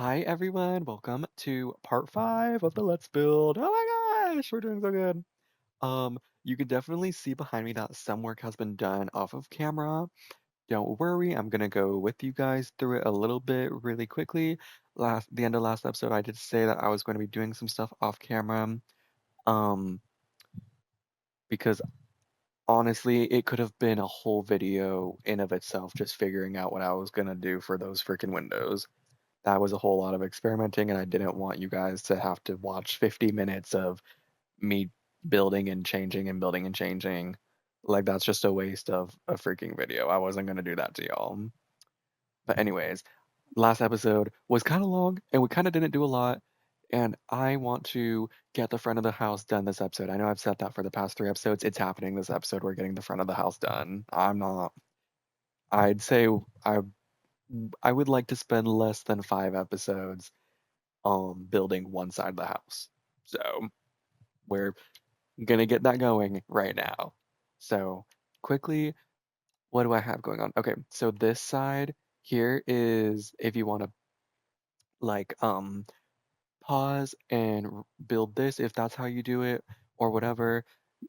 Hi everyone, welcome to part 5 of the Let's Build. Oh my gosh, we're doing so good. you can definitely see behind me that some work has been done off of camera. Don't worry, I'm gonna go with you guys through it a little bit really quickly. The end of last episode, I did say that I was going to be doing some stuff off camera. Um, because honestly, it could have been a whole video in of itself just figuring out what I was gonna do for those freaking windows. That was a whole lot of experimenting, and I didn't want you guys to have to watch 50 minutes of me building and changing and building and changing. Like, that's just a waste of a freaking video. I wasn't going to do that to y'all. But, anyways, last episode was kind of long, and we kind of didn't do a lot. And I want to get the front of the house done this episode. I know I've said that for the past 3 episodes. It's happening this episode. We're getting the front of the house done. I'm not. I'd say I I would like to spend less than 5 episodes building one side of the house. So we're gonna get that going right now. So quickly, what do I have going on? Okay, so this side here is if you want to like pause and build this if that's how you do it or whatever.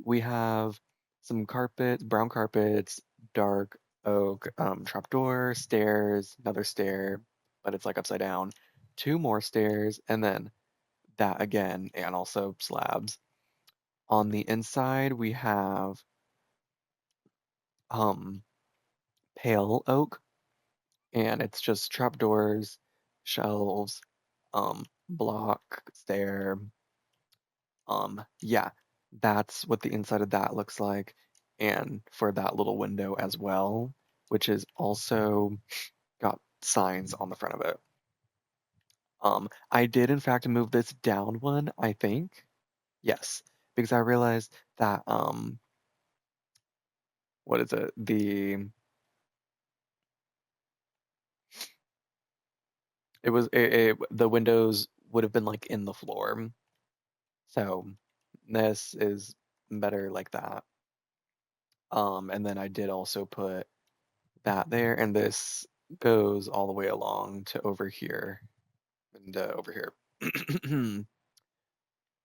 We have some carpet, brown carpets, dark oak, trapdoor, stairs, another stair, but it's like upside down, two more stairs, and then that again, and also slabs. On the inside, we have um, pale oak, and it's just trapdoors, shelves, block, stair. Yeah, that's what the inside of that looks like, and for that little window as well, which is also got signs on the front of it. I did in fact move this down one, I think. Yes, because I realized that what is it? The windows would have been like in the floor. So this is better like that. And then I did also put that there, and this goes all the way along to over here and over here.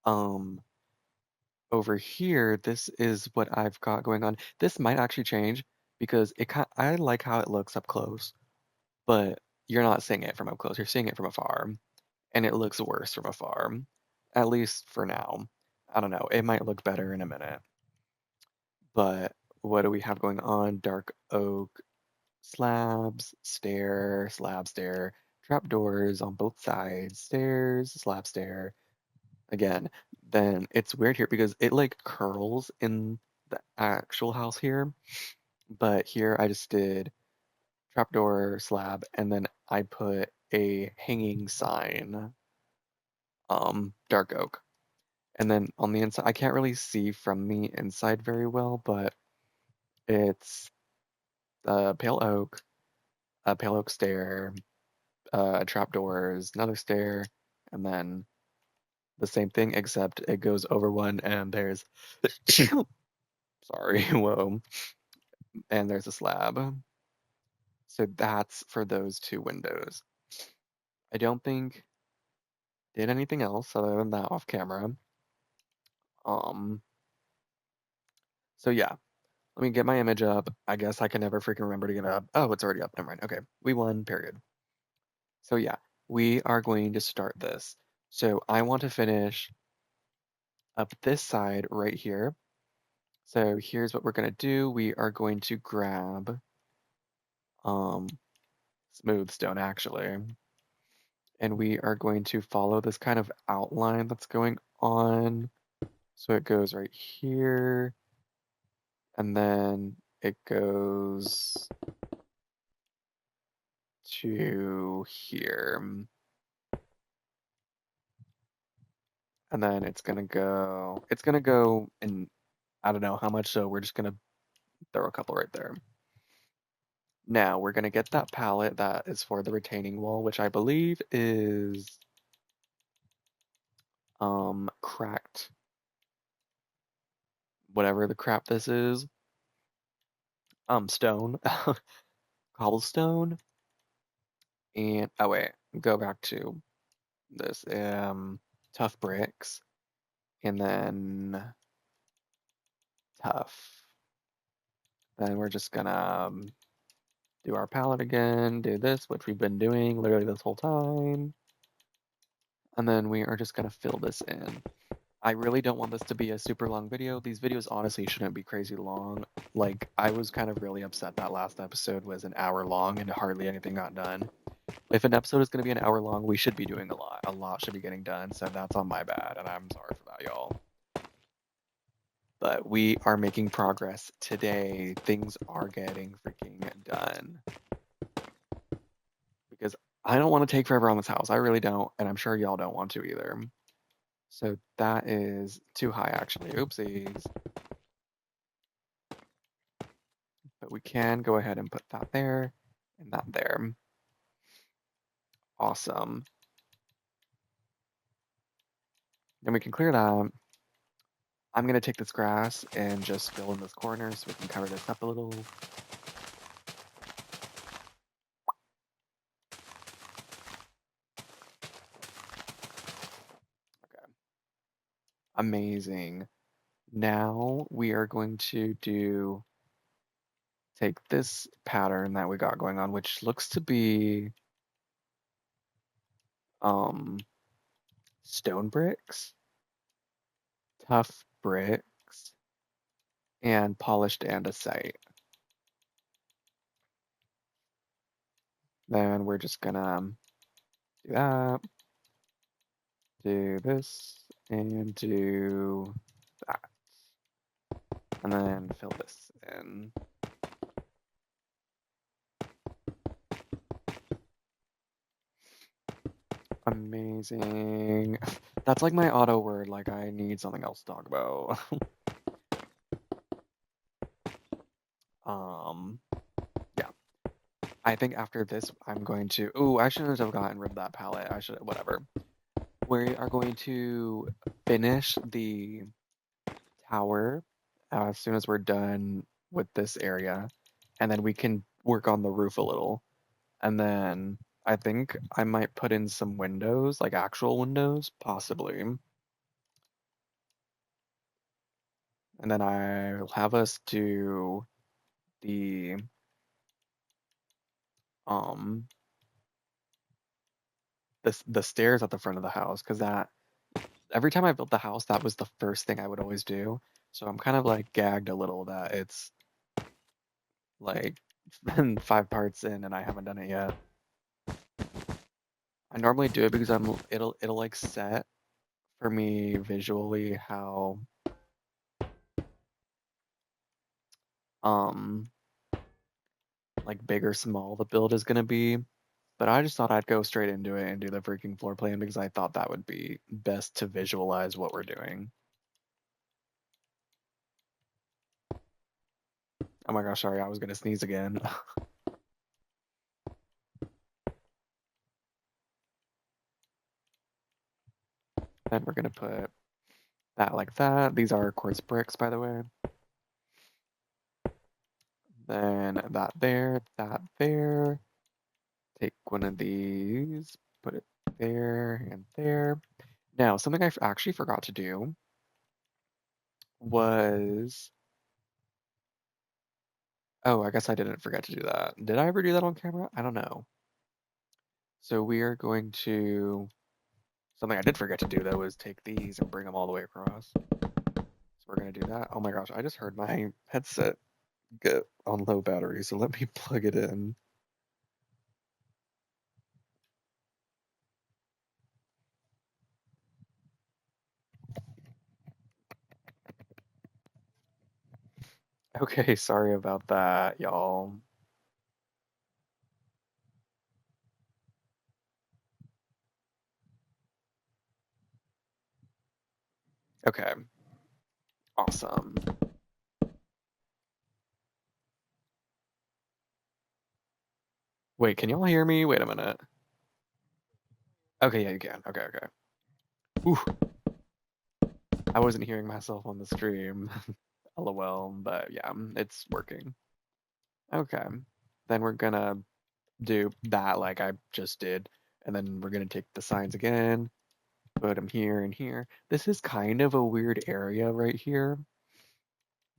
um, over here, this is what I've got going on. This might actually change because I like how it looks up close, but you're not seeing it from up close. You're seeing it from afar, and it looks worse from afar, at least for now. I don't know. It might look better in a minute. But what do we have going on? Dark oak slabs, stair, slab stair, trapdoors on both sides, stairs, slab stair. Again, then it's weird here because it like curls in the actual house here, but here I just did trapdoor slab and then I put a hanging sign, dark oak. And then on the inside, I can't really see from the inside very well, but it's a pale oak stair, trapdoors, another stair, and then the same thing, except it goes over one and there's, sorry, whoa, and there's a slab. So that's for those two windows. I don't think did anything else other than that off camera. Um, so yeah, let me get my image up. I guess I can never freaking remember to get it up. Oh, it's already up. Never mind. Okay, we won, period. So yeah, we are going to start this. So I want to finish up this side right here. So here's what we're going to do. We are going to grab um, smooth stone actually, and we are going to follow this kind of outline that's going on. So it goes right here, and then it goes to here. And then it's gonna go and I don't know how much, so we're just gonna throw a couple right there. Now we're gonna get that palette that is for the retaining wall, which I believe is cracked, whatever the crap this is. Stone, cobblestone, And oh wait, go back to this tough bricks and then tough. Then we're just gonna do our palette again, do this, which we've been doing literally this whole time. And then we are just gonna fill this in. I really don't want this to be a super long video. These videos honestly shouldn't be crazy long. Like, I was kind of really upset that last episode was an hour long and hardly anything got done. If an episode is going to be an hour long, we should be doing a lot. A lot should be getting done, so that's on my bad, and I'm sorry for that, y'all. But we are making progress today. Things are getting freaking done. Because I don't want to take forever on this house. I really don't, and I'm sure y'all don't want to either. So that is too high, actually. Oopsies. But we can go ahead and put that there and that there. Awesome. Then we can clear that. I'm going to take this grass and just fill in this corner so we can cover this up a little. Okay. Amazing. Now we are going to take this pattern that we got going on, which looks to be stone bricks, tough bricks, and polished andesite. Then we're just gonna do that, do this, and do that. And then fill this in. Amazing. That's like my auto word, like I need something else to talk about. um, yeah. I think after this, I'm going to. Ooh, I shouldn't have gotten rid of that palette. I should. Whatever. We are going to finish the tower as soon as we're done with this area, and then we can work on the roof a little. And then I think I might put in some windows, like actual windows, possibly. And then I'll have us do the um the stairs at the front of the house because that every time I built the house, that was the first thing I would always do. So I'm kind of like gagged a little that it's like 5 parts in and I haven't done it yet. I normally do it because it'll like set for me visually how um like big or small the build is gonna be. But I just thought I'd go straight into it and do the freaking floor plan because I thought that would be best to visualize what we're doing. Oh my gosh, sorry, I was gonna sneeze again. Then we're gonna put that like that. These are quartz bricks, by the way. Then that there, that there. Take one of these, put it there and there. Now, something I actually forgot to do was, oh, I guess I didn't forget to do that. Did I ever do that on camera? I don't know. So we are going to, something I did forget to do though is take these and bring them all the way across. So we're gonna do that. Oh my gosh, I just heard my headset get on low battery, so let me plug it in. Okay, sorry about that, y'all. Okay, awesome. Wait, can y'all hear me? Wait a minute. Okay, yeah, you can. Okay, okay. Ooh, I wasn't hearing myself on the stream. LOL, but yeah, it's working. Okay, then we're gonna do that like I just did. And then we're going to take the signs again, put them here and here. This is kind of a weird area right here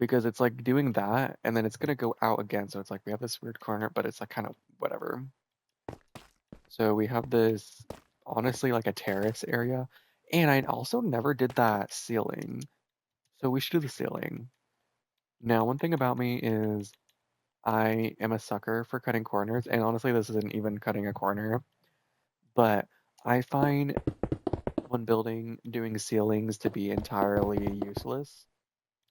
because it's like doing that and then it's going to go out again. So it's like we have this weird corner, but it's like kind of whatever. So we have this honestly like a terrace area. And I also never did that ceiling. So we should do the ceiling. Now, one thing about me is I am a sucker for cutting corners. And honestly, this isn't even cutting a corner, but I find one building doing ceilings to be entirely useless.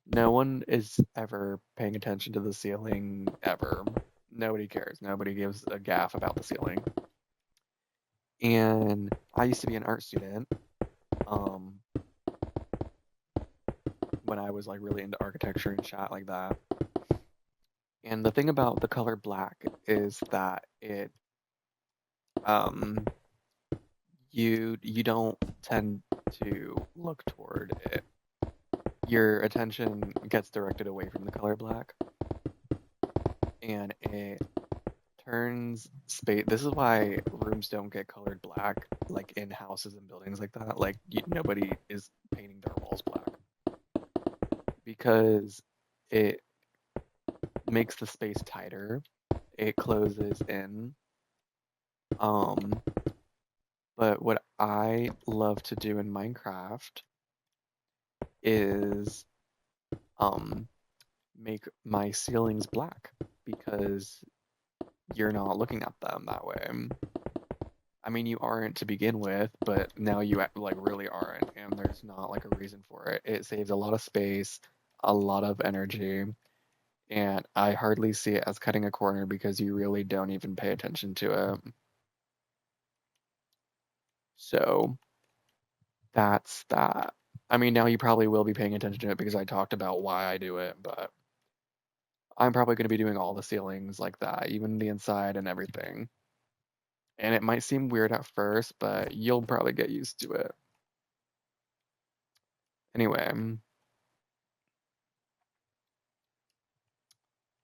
No one is ever paying attention to the ceiling ever. Nobody cares. Nobody gives a gaff about the ceiling. And I used to be an art student um, when I was like really into architecture and shit like that. And the thing about the color black is that it um, you don't tend to look toward it. Your attention gets directed away from the color black, and it turns space. This is why rooms don't get colored black, like in houses and buildings like that. Like nobody is painting their walls black because it makes the space tighter. It closes in. Um, but what I love to do in Minecraft is um make my ceilings black because you're not looking at them that way. I mean, you aren't to begin with, but now you like really aren't, and there's not like a reason for it. It saves a lot of space, a lot of energy, and I hardly see it as cutting a corner because you really don't even pay attention to it. So that's that. I mean, now you probably will be paying attention to it because I talked about why I do it, but I'm probably going to be doing all the ceilings like that, even the inside and everything. And it might seem weird at first, but you'll probably get used to it. Anyway,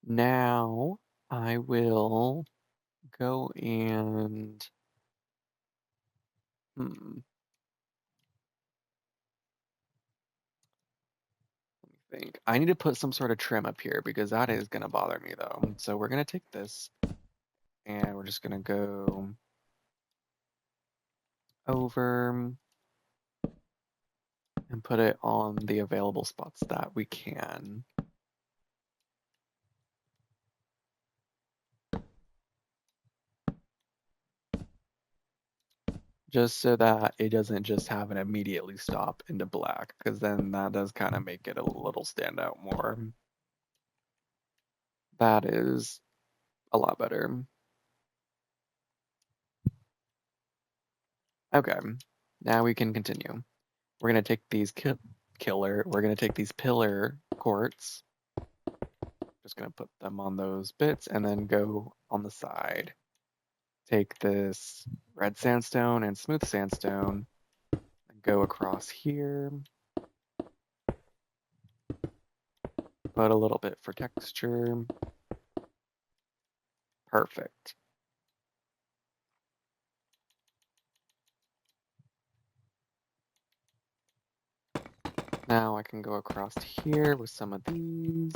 now I will go and hmm, let me think. I need to put some sort of trim up here because that is gonna bother me though. So we're gonna take this and we're just gonna go over and put it on the available spots that we can. Just so that it doesn't just have an immediately stop into black, because then that does kind of make it a little stand out more. That is a lot better. Okay, now we can continue. We're gonna take these we're gonna take these pillar quartz, just gonna put them on those bits and then go on the side. Take this red sandstone and smooth sandstone and go across here. Put a little bit for texture. Perfect. Now I can go across here with some of these.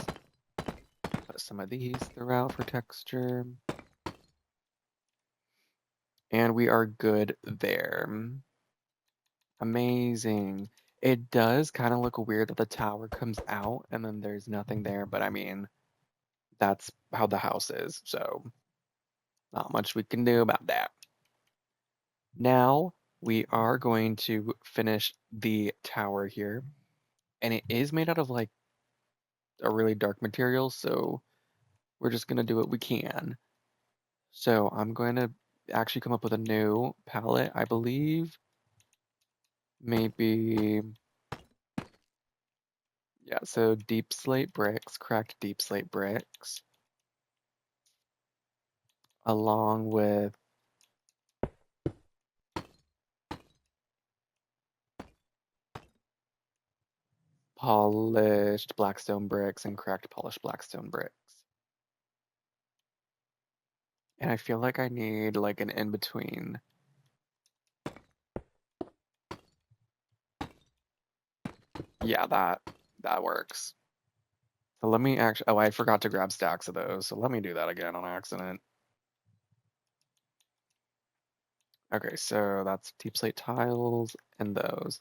Put some of these throughout for texture. And we are good there. Amazing. It does kind of look weird that the tower comes out and then there's nothing there, but I mean, that's how the house is, so not much we can do about that. Now we are going to finish the tower here, and it is made out of like a really dark material, so we're just gonna do what we can. So I'm going to actually come up with a new palette, I believe. Maybe, yeah, so deep slate bricks, cracked deep slate bricks, along with polished blackstone bricks and cracked polished blackstone bricks. And I feel like I need like an in-between. Yeah, that works. So let me actually, oh, I forgot to grab stacks of those. So let me do that again on accident. Okay, so that's deep slate tiles and those.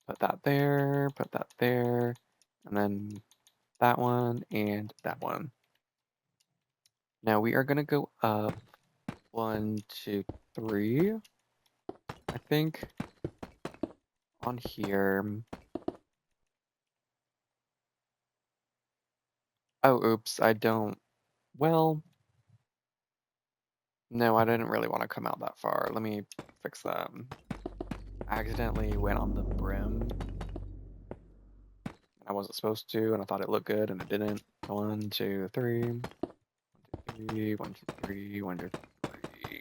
Put that there, and then that one and that one. Now we are gonna go up 1, 2, 3, I think, on here. Oh, oops, I don't, well, no, I didn't really want to come out that far. Let me fix that. I accidentally went on the brim. I wasn't supposed to, and I thought it looked good, and it didn't. 1, 2, 3. 1, 2, 3. 1, 2, 3. 1, 2, 3.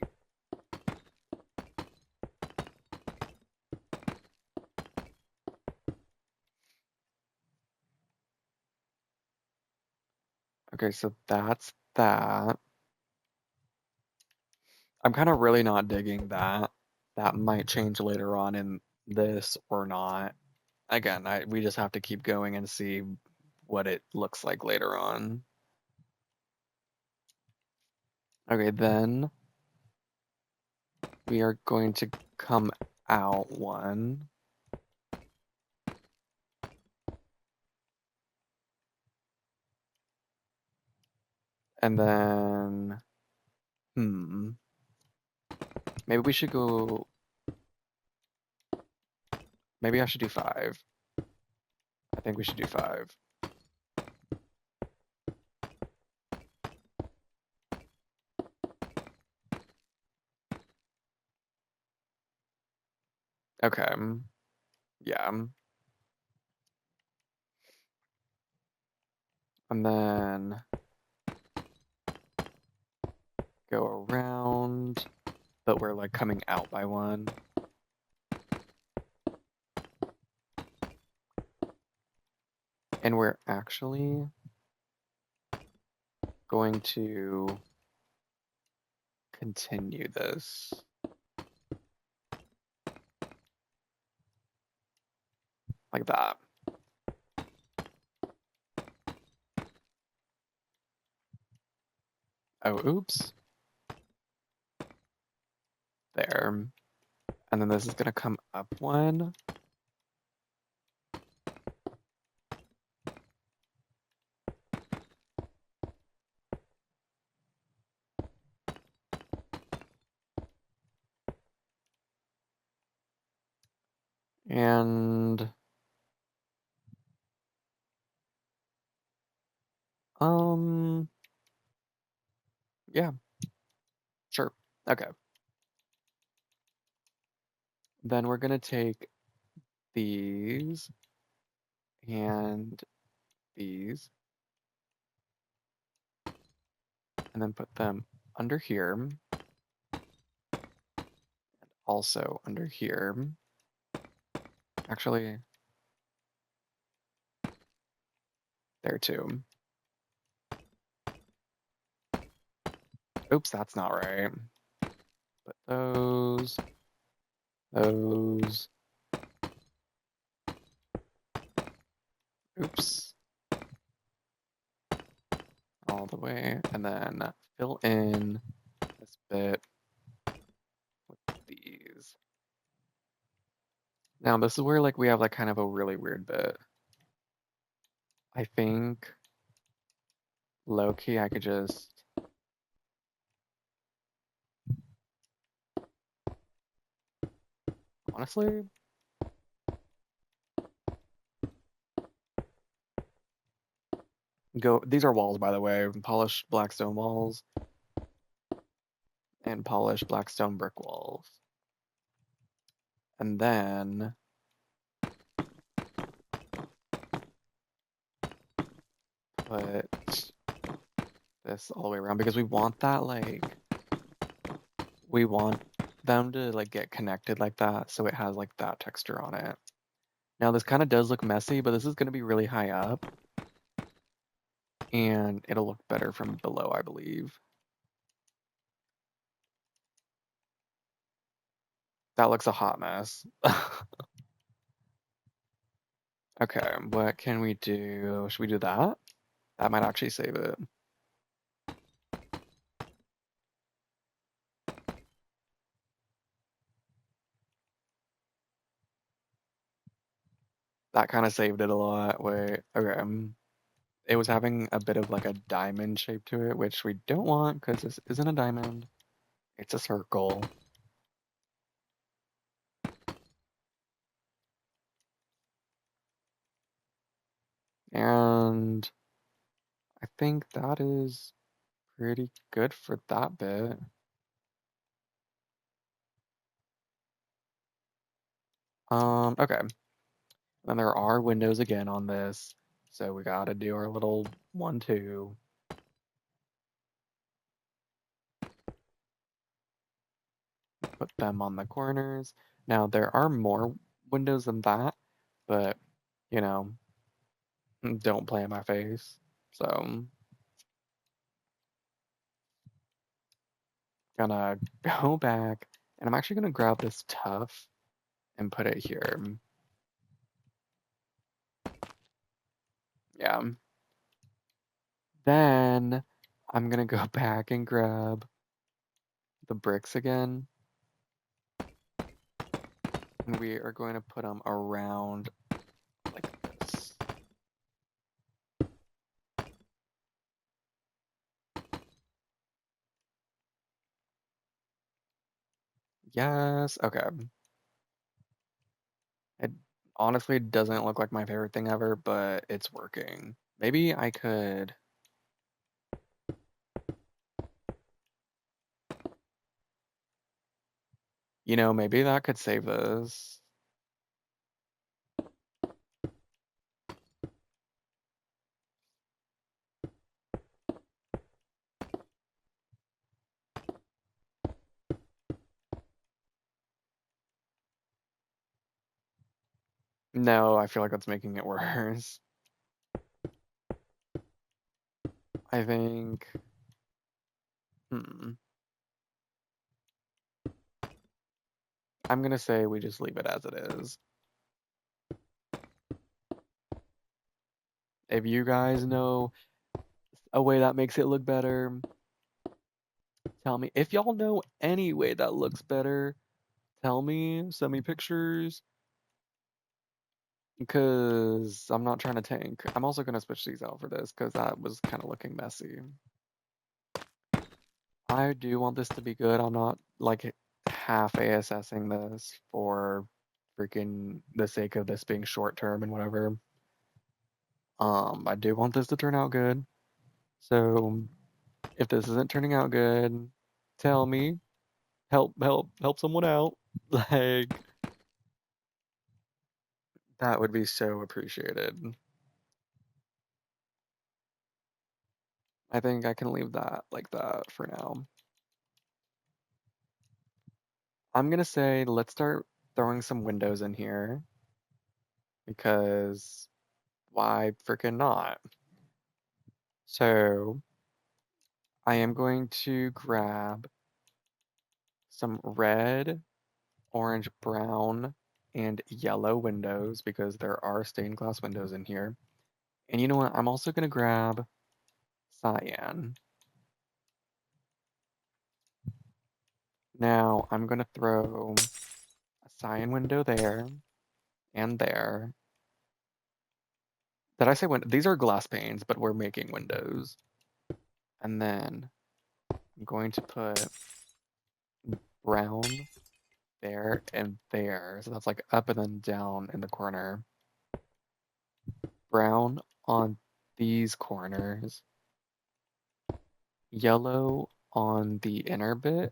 Okay, so that's that. I'm kind of really not digging that. That might change later on in this or not. Again, we just have to keep going and see what it looks like later on. Okay, then we are going to come out one. And then, maybe we should go, maybe I should do 5. I think we should do 5. Okay, yeah. And then go around, but we're like coming out by 1. And we're actually going to continue this. Like that. Oh, oops. There. And then this is going to come up 1. And yeah, sure. Okay. Then we're gonna take these and these and then put them under here. Also under here. Actually, there too. Oops, that's not right. Put those. Oops. All the way. And then fill in this bit with these. Now this is where like we have like kind of a really weird bit. I think low key I could just honestly go, these are walls by the way, polished black stone walls and polished black stone brick walls. And then put this all the way around because we want that like, we want them to like get connected like that so it has like that texture on it. Now this kind of does look messy, but this is going to be really high up and it'll look better from below, I believe. That looks a hot mess. Okay, what can we do? Should we do that? That might actually save it. That kind of saved it a lot. Wait, okay. It was having a bit of like a diamond shape to it, which we don't want because this isn't a diamond. It's a circle. And I think that is pretty good for that bit. Okay. And there are windows again on this. So we gotta do our little 1, 2. Put them on the corners. Now there are more windows than that, but you know, don't play in my face. So gonna go back and I'm actually gonna grab this tuff and put it here. Yeah. Then I'm gonna go back and grab the bricks again. And we are going to put them around like this. Yes, okay. It honestly doesn't look like my favorite thing ever, but it's working. Maybe I could, maybe that could save this. No, I feel like that's making it worse. I think, hmm, I'm gonna say we just leave it as it is. If you guys know a way that makes it look better, tell me. If y'all know any way that looks better, tell me, send me pictures, because I'm not trying to tank. I'm also gonna switch these out for this, because that was kind of looking messy. I do want this to be good. I'm not, like, half ASSing this for freaking the sake of this being short term and whatever. I do want this to turn out good. So if this isn't turning out good, tell me. Help someone out. Like, that would be so appreciated. I think I can leave that like that for now. I'm gonna say let's start throwing some windows in here because why freaking not? So I am going to grab some red, orange, brown, and yellow windows because there are stained glass windows in here. And you know what? I'm also gonna grab cyan. Now I'm gonna throw a cyan window there and there. Did I say window? These are glass panes, but we're making windows. And then I'm going to put brown there and there. So that's like up and then down in the corner. Brown on these corners. Yellow on the inner bit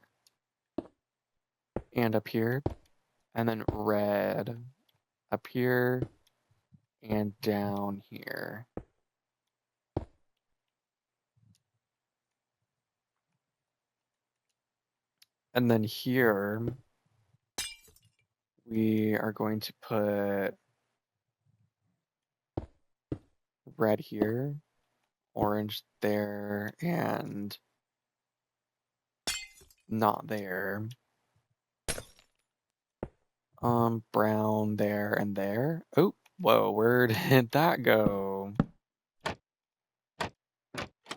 and up here. And then red up here and down here. And then here, we are going to put red here, orange there, and not there. Brown there and there. Oh, whoa, where did that go? That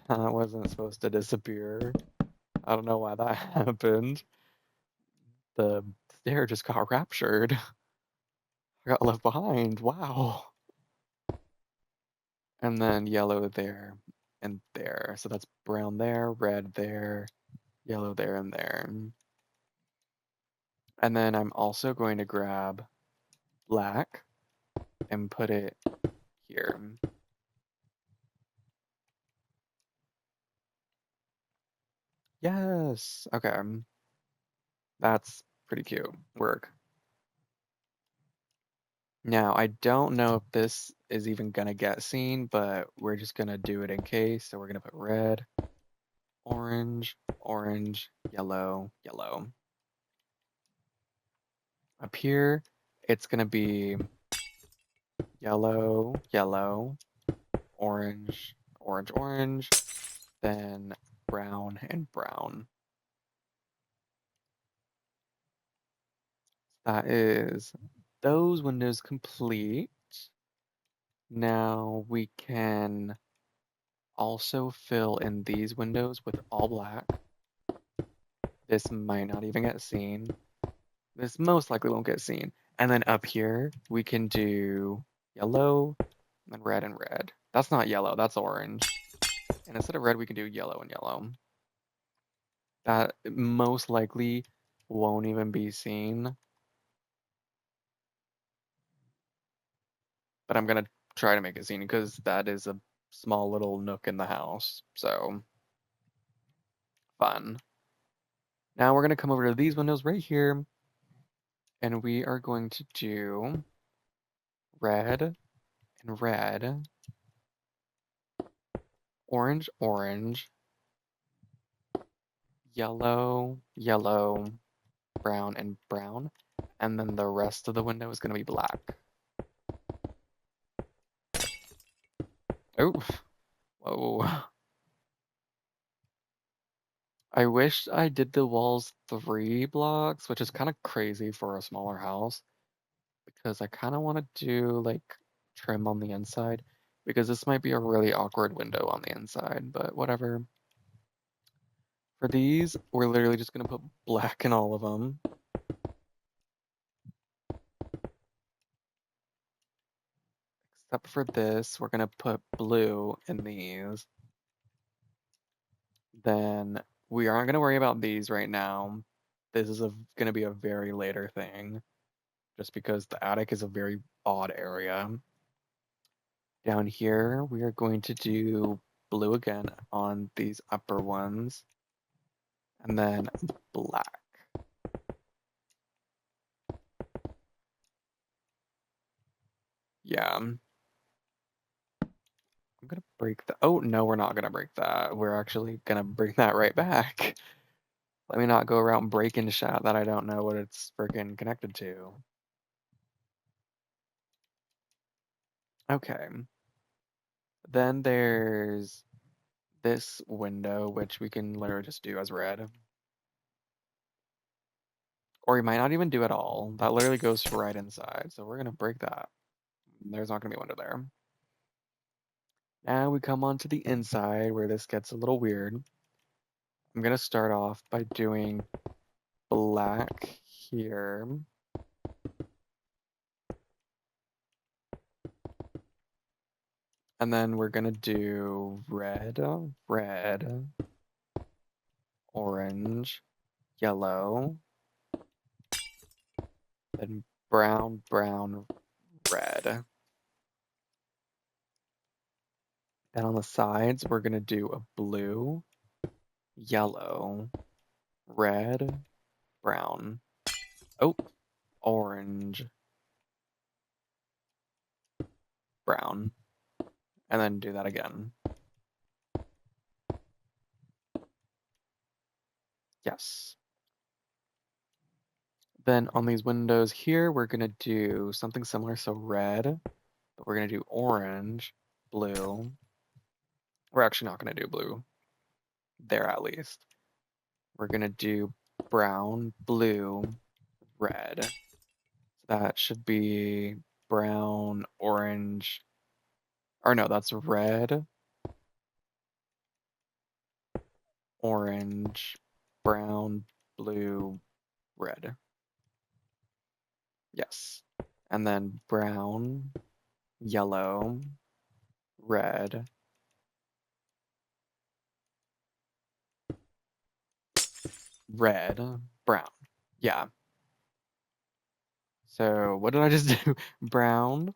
wasn't supposed to disappear. I don't know why that happened. The stair just got raptured. I got left behind. Wow. And then yellow there and there. So that's brown there, red there, yellow there and there. And then I'm also going to grab black and put it here. Yes. Okay. That's pretty cute. Work. Now, I don't know if this is even gonna get seen, but we're just gonna do it in case. So we're gonna put red, orange, orange, yellow, yellow. Up here, it's gonna be yellow, yellow, orange, orange, orange, then brown and brown. That is those windows complete. Now we can also fill in these windows with all black. This might not even get seen. This most likely won't get seen. And then up here, we can do yellow, and red and red. That's not yellow, that's orange. And instead of red, we can do yellow and yellow. That most likely won't even be seen. But I'm gonna try to make it seen because that is a small little nook in the house. So, fun. Now we're gonna come over to these windows right here. And we are going to do red and red, orange, orange, yellow, yellow, brown, and brown. And then the rest of the window is going to be black. Oh, whoa. I wish I did the walls 3 blocks, which is kind of crazy for a smaller house. Because I kind of want to do like trim on the inside. Because this might be a really awkward window on the inside, but whatever. For these, we're literally just going to put black in all of them. Except for this, we're going to put blue in these. Then we aren't going to worry about these right now. This is going to be a very later thing, just because the attic is a very odd area. Down here, we are going to do blue again on these upper ones, and then black. Yeah. I'm going to break the, oh, no, we're not going to break that. We're actually going to bring that right back. Let me not go around breaking shit that I don't know what it's freaking connected to. Okay. Then there's this window, which we can literally just do as red. Or we might not even do it all. That literally goes right inside. So we're going to break that. There's not going to be a window there. Now we come on to the inside where this gets a little weird. I'm going to start off by doing black here. And then we're going to do red, red, orange, yellow, then brown, brown, red. Then on the sides, we're going to do a blue, yellow, red, brown. Oh, orange, brown. And then do that again. Yes. Then on these windows here, we're going to do something similar. So red, but we're going to do orange, blue. We're actually not going to do blue there at least. We're going to do brown, blue, red. That should be brown, orange, or no, that's red, orange, brown, blue, red. Yes. And then brown, yellow, red, red, brown. Yeah. So what did I just do? Brown,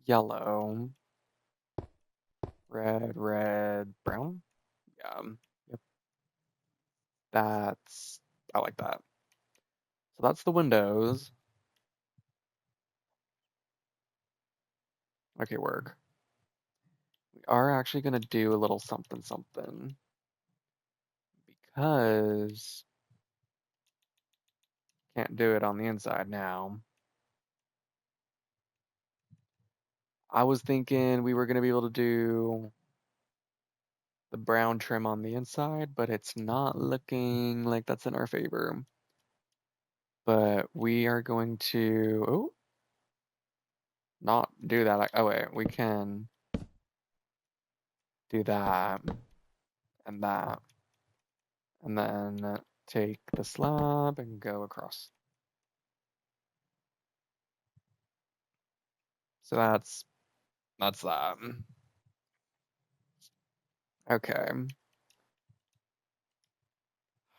yellow, red, brown. Yeah. Yep. I like that. So that's the windows. Okay, work. We are actually gonna do a little something something because can't do it on the inside now. I was thinking we were gonna be able to do the brown trim on the inside, but it's not looking like that's in our favor. But we are going to not do that. Oh wait, we can do that and that, and then take the slab and go across. So that's that. Okay.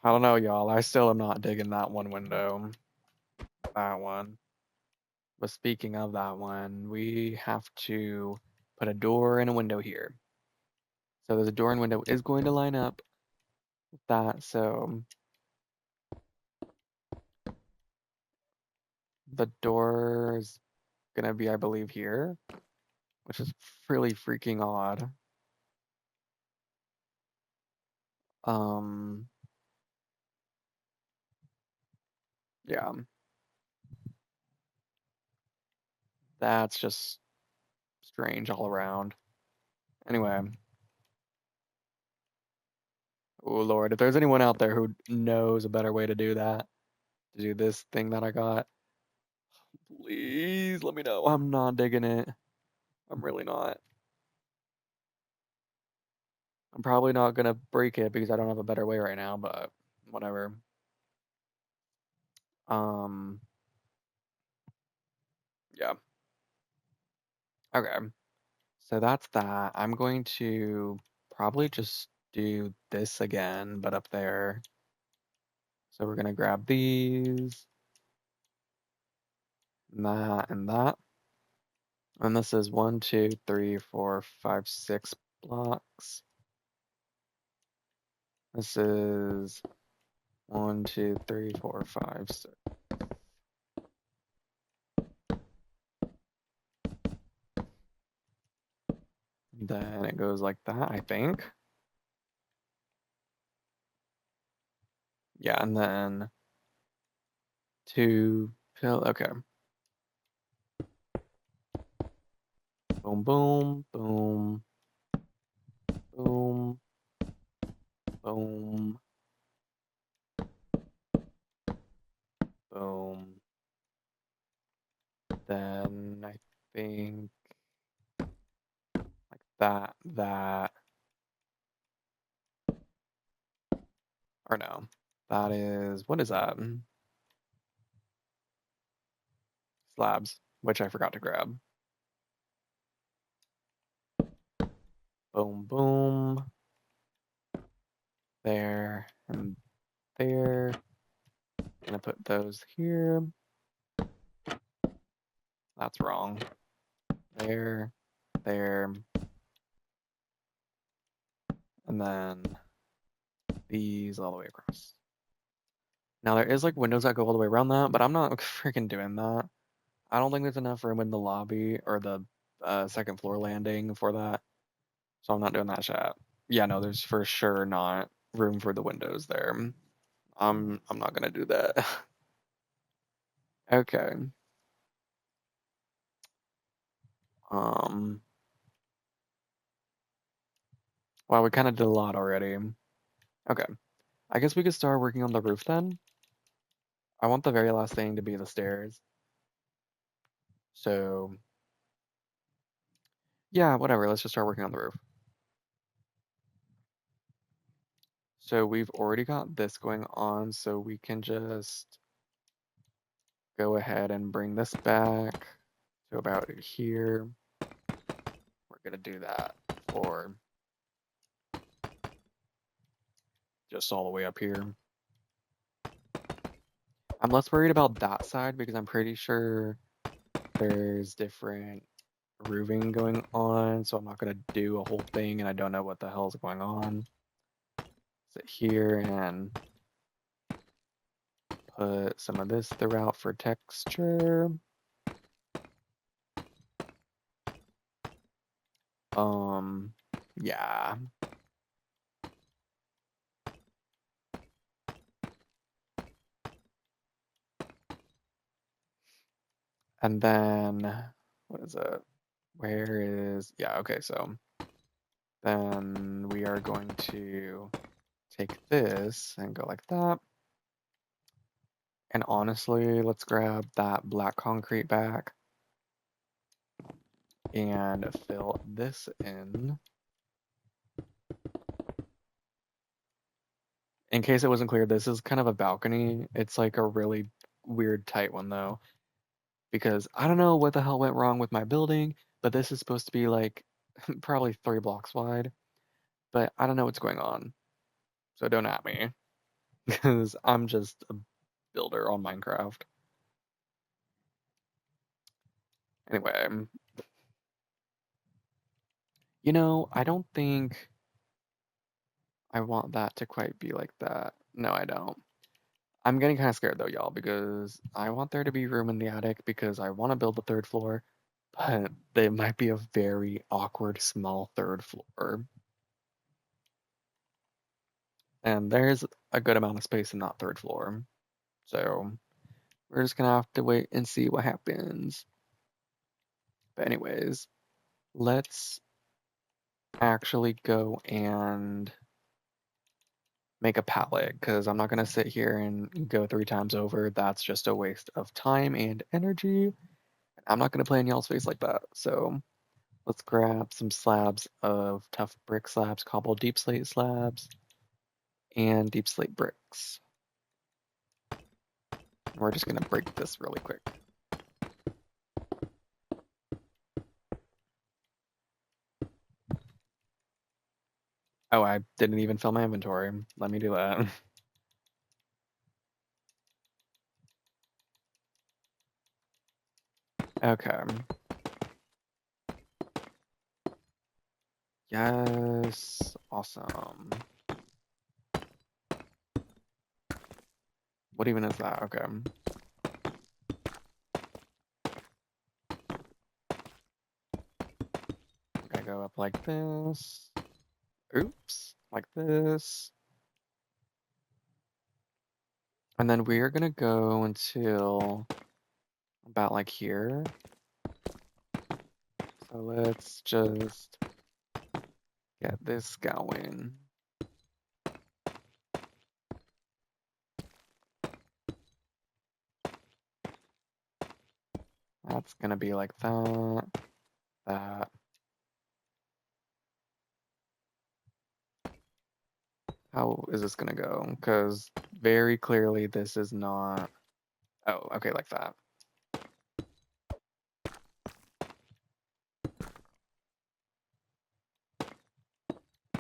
I don't know, y'all. I still am not digging that one window. That one. But speaking of that one, we have to put a door and a window here. So there's a door and window is going to line up with that. So the door is gonna be, I believe, here, which is really freaking odd. Um, yeah, that's just strange all around. Anyway, oh Lord, if there's anyone out there who knows a better way to do that, to do this thing that I got, please let me know. I'm not digging it. I'm really not. I'm probably not gonna break it because I don't have a better way right now, but whatever. Um, yeah. Okay. So that's that. I'm going to probably just do this again, but up there. So we're gonna grab these, and that, and that. And this is 1, 2, 3, 4, 5, 6 blocks. This is 1, 2, 3, 4, 5, 6. Then it goes like that, I think. Yeah, and then two pill. Okay. Boom, boom, boom, boom, boom, boom. Then I think like that, or no, that is, what is that? Slabs, which I forgot to grab. Boom, boom, there, and there. Gonna put those here. That's wrong. There, there, and then these all the way across. Now there is like windows that go all the way around that, but I'm not freaking doing that. I don't think there's enough room in the lobby or the second floor landing for that, so I'm not doing that shit. Yeah, no, there's for sure not room for the windows there. I'm not gonna do that. Okay. Um. Wow, we kind of did a lot already. Okay. I guess we could start working on the roof then. I want the very last thing to be the stairs. So yeah, whatever. Let's just start working on the roof. So we've already got this going on, so we can just go ahead and bring this back to about here. We're gonna do that for just all the way up here. I'm less worried about that side because I'm pretty sure there's different roofing going on, so I'm not gonna do a whole thing and I don't know what the hell's going on. Sit here and put some of this throughout for texture. Yeah. And then, what is it? Where is, yeah, okay, so then we are going to take this and go like that. And honestly, let's grab that black concrete back and fill this in. In case it wasn't clear, this is kind of a balcony. It's like a really weird tight one though, because I don't know what the hell went wrong with my building, but this is supposed to be like probably 3 blocks wide, but I don't know what's going on. So don't at me because I'm just a builder on Minecraft. Anyway, I don't think I want that to quite be like that. No, I don't. I'm getting kind of scared though, y'all, because I want there to be room in the attic because I want to build the third floor, but it might be a very awkward small third floor. And there's a good amount of space in that third floor. So we're just gonna have to wait and see what happens. But anyways, let's actually go and make a palette because I'm not gonna sit here and go 3 times over. That's just a waste of time and energy. I'm not gonna play in y'all's face like that. So let's grab some slabs of tough brick slabs, cobble deep slate slabs, and deep slate bricks. We're just gonna break this really quick. Oh, I didn't even fill my inventory. Let me do that. Okay. Yes. Awesome. What even is that? Okay. Okay, go up like this. Oops. Like this. And then we are gonna go until about like here. So let's just get this going. That's gonna be like that, that. How is this gonna go? Because very clearly this is not, oh, okay, like that.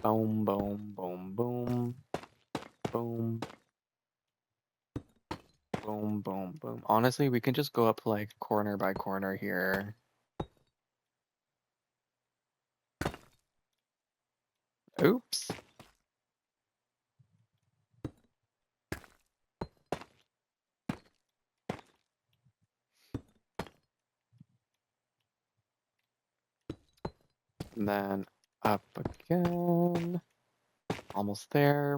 Boom, boom, boom, boom, boom, boom, boom, boom. Honestly, we can just go up like corner by corner here. Oops. And then up again. Almost there.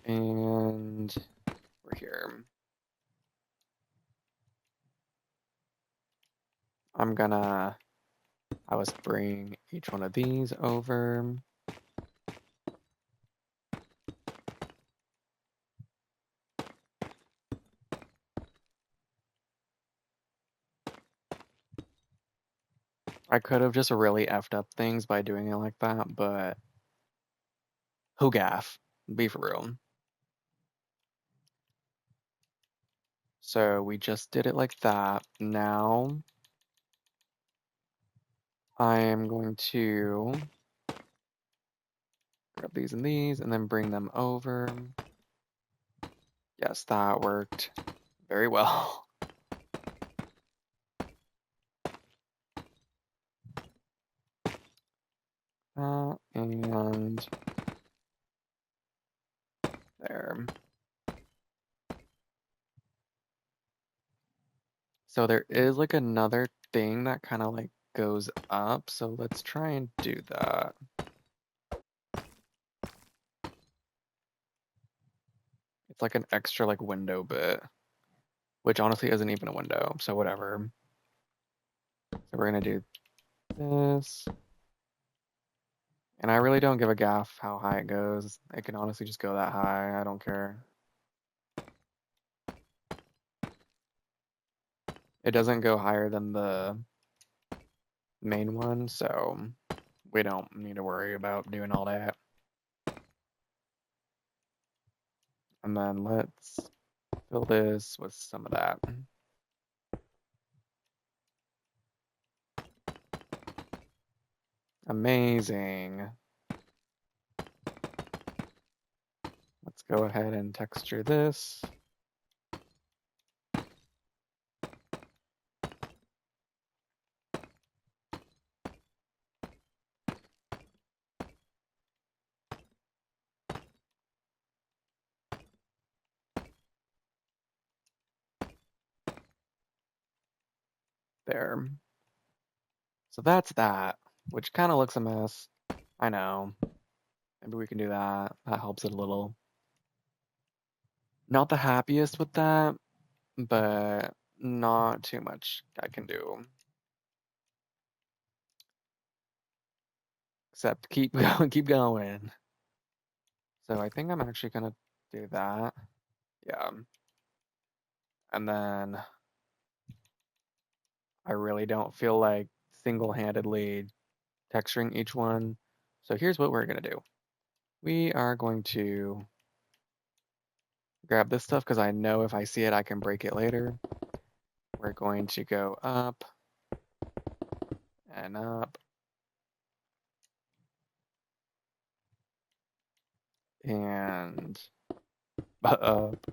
And we're here. I was bring each one of these over. I could have just really effed up things by doing it like that, but who gaff? Be for real. So we just did it like that. Now I am going to grab these and then bring them over. Yes, that worked very well. And there. So there is like another thing that kind of like goes up. So let's try and do that. It's like an extra like window bit, which honestly isn't even a window. So whatever. So we're gonna do this. And I really don't give a gaff how high it goes. It can honestly just go that high. I don't care. It doesn't go higher than the main one, so we don't need to worry about doing all that. And then let's fill this with some of that. Amazing. Let's go ahead and texture this. There. So that's that, which kind of looks a mess. I know. Maybe we can do that. That helps it a little. Not the happiest with that, but not too much I can do. Except keep going, keep going. So I think I'm actually gonna do that. Yeah. And then I really don't feel like single-handedly texturing each one. So here's what we're gonna do. We are going to grab this stuff because I know if I see it, I can break it later. We're going to go up and up and up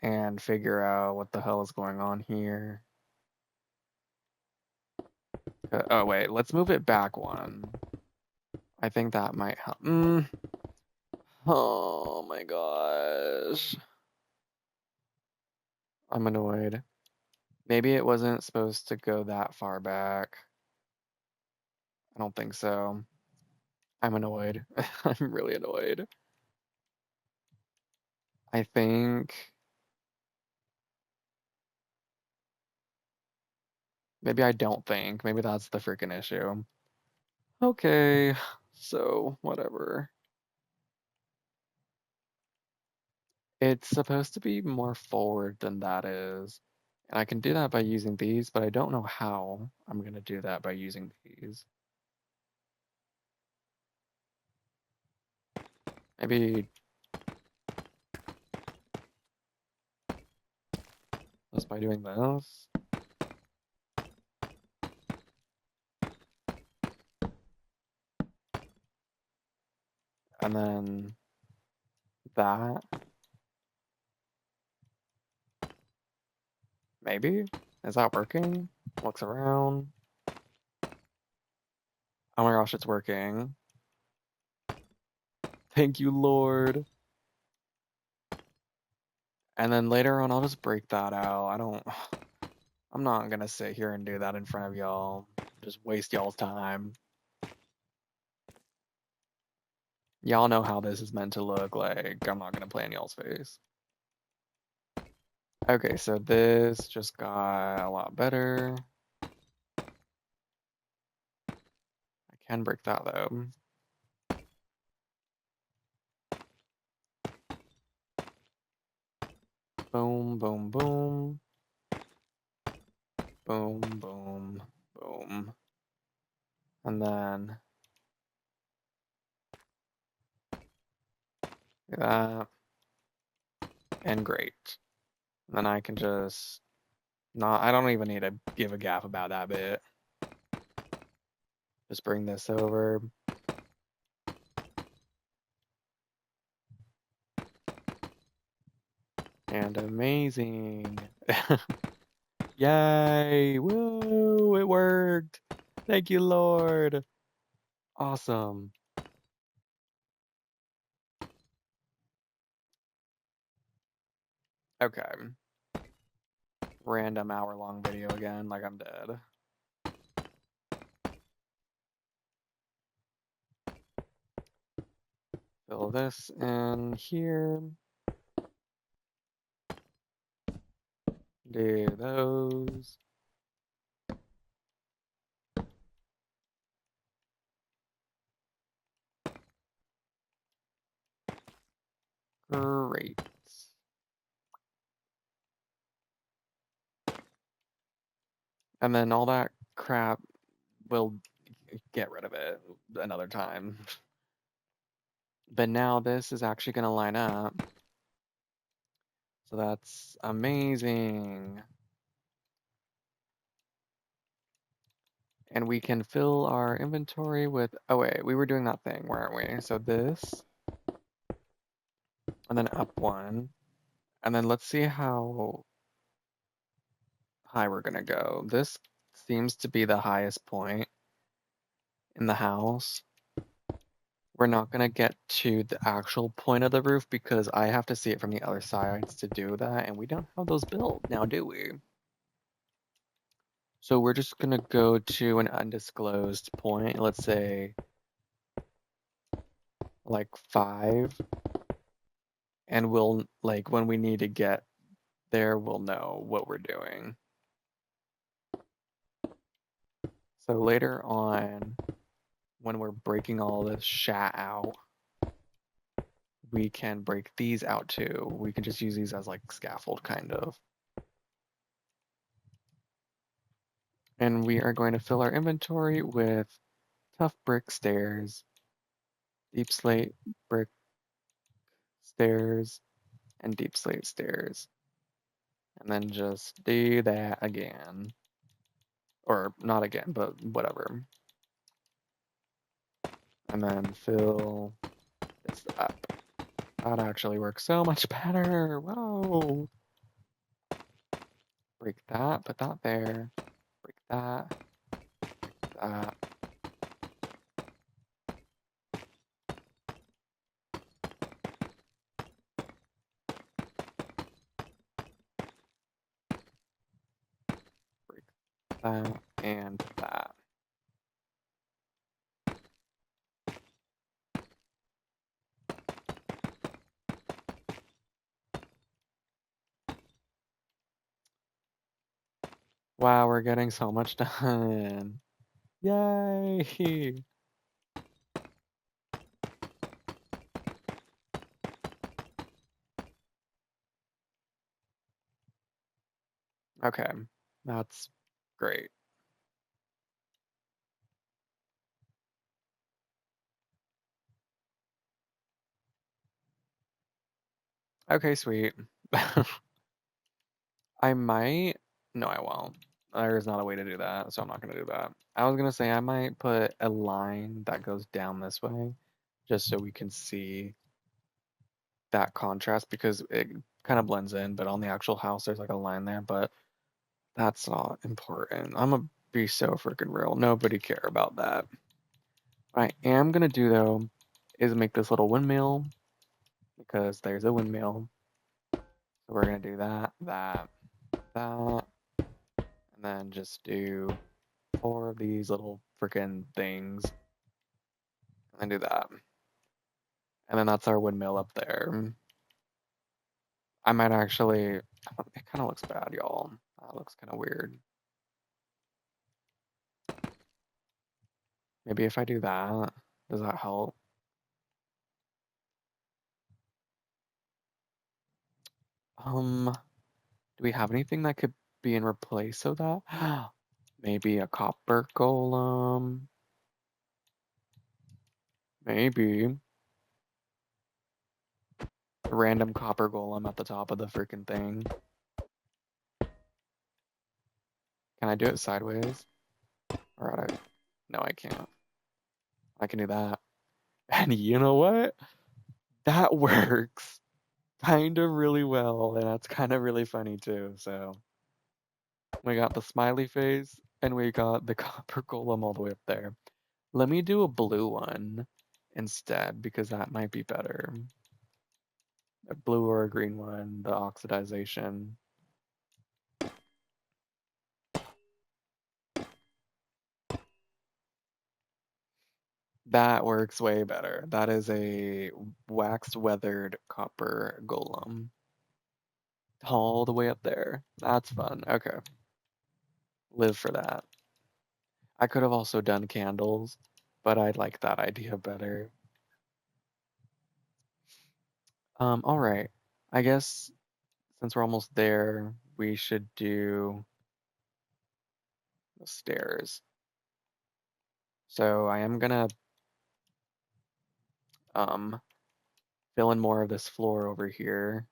and figure out what the hell is going on here. Oh wait, let's move it back one. I think that might help. Oh my gosh. I'm annoyed. Maybe it wasn't supposed to go that far back. I don't think so. I'm annoyed. I'm really annoyed. I think maybe I don't think. Maybe that's the freaking issue. Okay, so whatever. It's supposed to be more forward than that is. And I can do that by using these, but I don't know how I'm going to do that by using these. Maybe just by doing this. And then that. Maybe? Is that working? Looks around. Oh my gosh, it's working. Thank you, Lord. And then later on, I'll just break that out. I'm not gonna sit here and do that in front of y'all. Just waste y'all's time. Y'all know how this is meant to look like. I'm not gonna play in y'all's face. Okay, so this just got a lot better. I can break that though. Boom, boom, boom. boom, boom, boom. And then that, and great. And then I can just not, I don't even need to give a gaff about that bit. Just bring this over. And amazing. Yay! Woo! It worked! Thank you, Lord! Awesome. Okay. Random hour-long video again, like I'm dead. Fill this in here. Do those. Great. And then all that crap, we'll get rid of it another time. But now this is actually going to line up. So that's amazing. And we can fill our inventory with, oh wait, we were doing that thing, weren't we? So this, and then up one. And then let's see how high we're gonna go. This seems to be the highest point in the house. We're not gonna get to the actual point of the roof because I have to see it from the other sides to do that, and we don't have those built now, do we? So we're just gonna go to an undisclosed point, let's say like 5, and we'll, like, when we need to get there, we'll know what we're doing. So later on, when we're breaking all this shat out, we can break these out too. We can just use these as like scaffold kind of. And we are going to fill our inventory with tough brick stairs, deep slate brick stairs, and deep slate stairs. And then just do that again. Or not again, but whatever. And then fill this up. That actually works so much better. Whoa. Break that, put that there. Break that, that. Break that, and that. Wow, we're getting so much done. Yay! Okay, that's great. Okay, sweet. I might, no, I won't. There's not a way to do that, so I'm not gonna do that. I was gonna say I might put a line that goes down this way, just so we can see that contrast because it kind of blends in, but on the actual house there's like a line there, but that's not important. I'm gonna be so freaking real. Nobody care about that. What I am gonna do though is make this little windmill because there's a windmill. So we're gonna do that, that, that, and then just do 4 of these little freaking things, and then do that. And then that's our windmill up there. I might actually, it kind of looks bad, y'all. That looks kind of weird. Maybe if I do that, does that help? Do we have anything that could be in replace of that? Maybe a copper golem. Maybe. A random copper golem at the top of the freaking thing. Can I do it sideways? Or no, I can't. I can do that. And you know what? That works kind of really well, and that's kind of really funny too. So we got the smiley face, and we got the copper golem all the way up there. Let me do a blue one instead, because that might be better. A blue or a green one, the oxidization. That works way better. That is a waxed weathered copper golem. All the way up there. That's fun. Okay. Live for that. I could have also done candles, but I like that idea better. All right. I guess since we're almost there, we should do the stairs. So I am gonna um fill in more of this floor over here.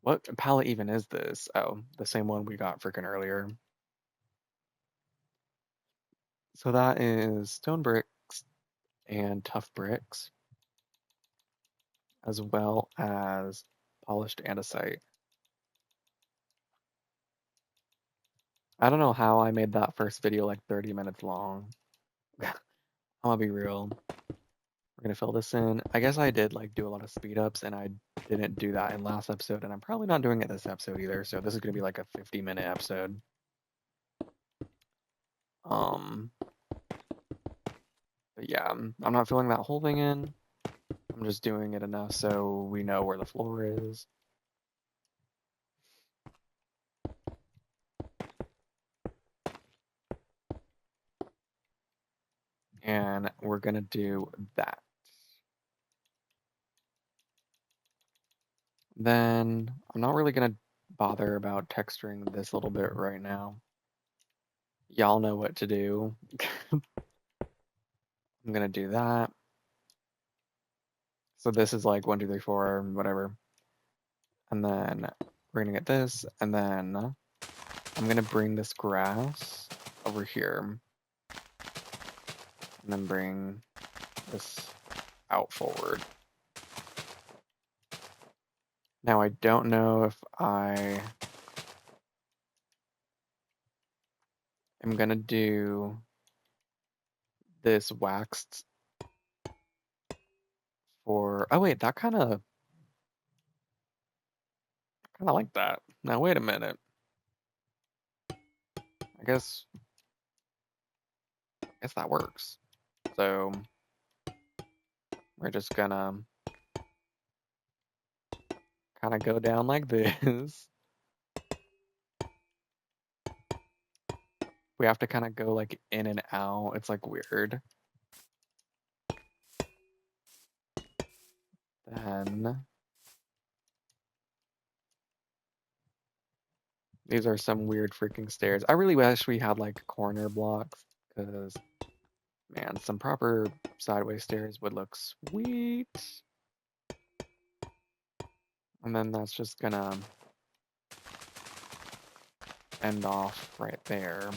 What palette even is this? Oh, the same one we got freaking earlier. So that is stone bricks and tough bricks, as well as polished andesite. I don't know how I made that first video like 30 minutes long. I'm gonna be real. We're gonna fill this in. I guess I did like do a lot of speed ups and I didn't do that in last episode and I'm probably not doing it this episode either. So this is gonna be like a 50-minute episode. Um, but yeah, I'm not filling that whole thing in. I'm just doing it enough so we know where the floor is. And we're gonna do that. Then I'm not really gonna bother about texturing this little bit right now. Y'all know what to do. I'm gonna do that. So this is like 1, 2, 3, 4, whatever. And then we're gonna get this, and then I'm gonna bring this grass over here. And then bring this out forward. Now I don't know if I am gonna do this waxed for, oh wait, that kind of like that. Now wait a minute. I guess that works. So we're just gonna kind of go down like this. We have to kind of go like in and out. It's like weird. Then these are some weird freaking stairs. I really wish we had like corner blocks because, man, some proper sideways stairs would look sweet. And then that's just gonna end off right there.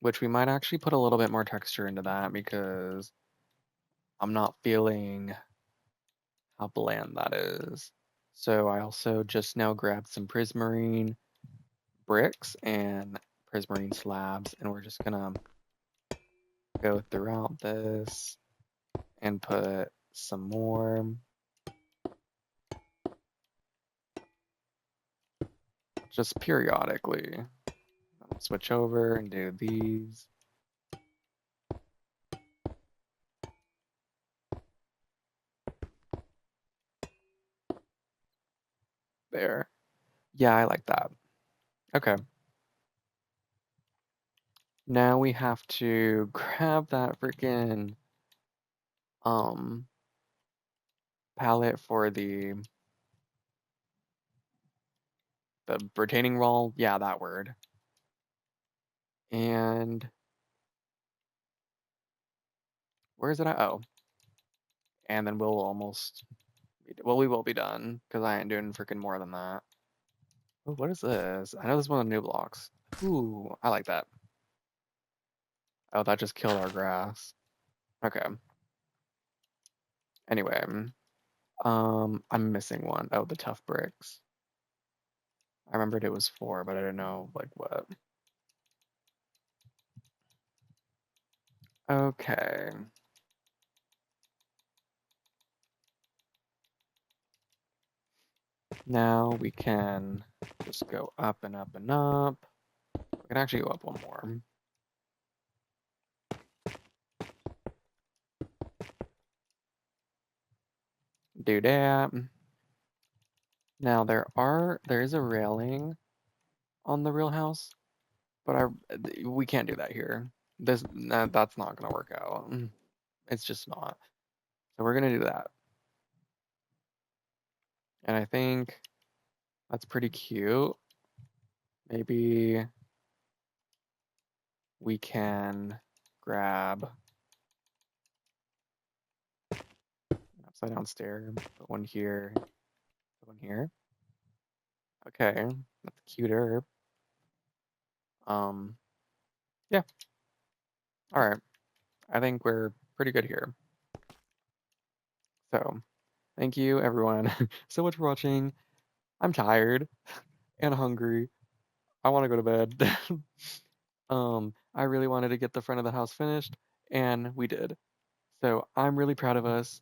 Which we might actually put a little bit more texture into that because I'm not feeling how bland that is. So I also just now grabbed some prismarine bricks and prismarine slabs, and we're just gonna go throughout this and put some more. Just periodically. Switch over and do these. There. Yeah, I like that. Okay. Now we have to grab that freaking palette for the retaining wall. Yeah, that word. And where is it at? Oh, and then we'll almost, well, we will be done because I ain't doing freaking more than that. Oh, what is this? I know this is one of the new blocks. Ooh, I like that. Oh, that just killed our grass. Okay. Anyway, I'm missing one. Oh, the tough bricks. I remembered it was 4, but I didn't know like what. Okay. Now we can just go up and up and up. We can actually go up one more. Do that. Now there is a railing on the real house, but we can't do that here. That's not gonna work out. It's just not. So we're gonna do that. And I think that's pretty cute. Maybe we can grab an upside down stair, put one here, put one here. Okay, that's cuter. Yeah. All right. I think we're pretty good here. So, thank you everyone so much for watching. I'm tired and hungry. I want to go to bed. I really wanted to get the front of the house finished, and we did. So, I'm really proud of us.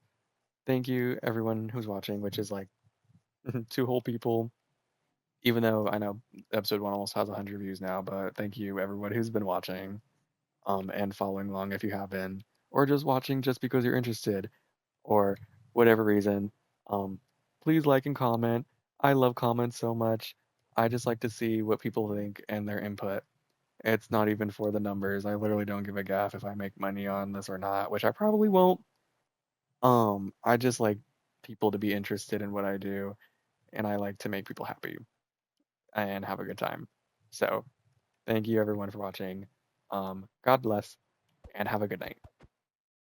Thank you everyone who's watching, which is like 2 whole people. Even though I know episode 1 almost has 100 views now, but thank you everyone who's been watching, and following along if you have been, or just watching just because you're interested, or whatever reason. Um, Please like and comment. I love comments so much. I just like to see what people think and their input. It's not even for the numbers. I literally don't give a gaff if I make money on this or not, which I probably won't. I just like people to be interested in what I do, and I like to make people happy and have a good time. So, thank you everyone for watching. God bless and have a good night.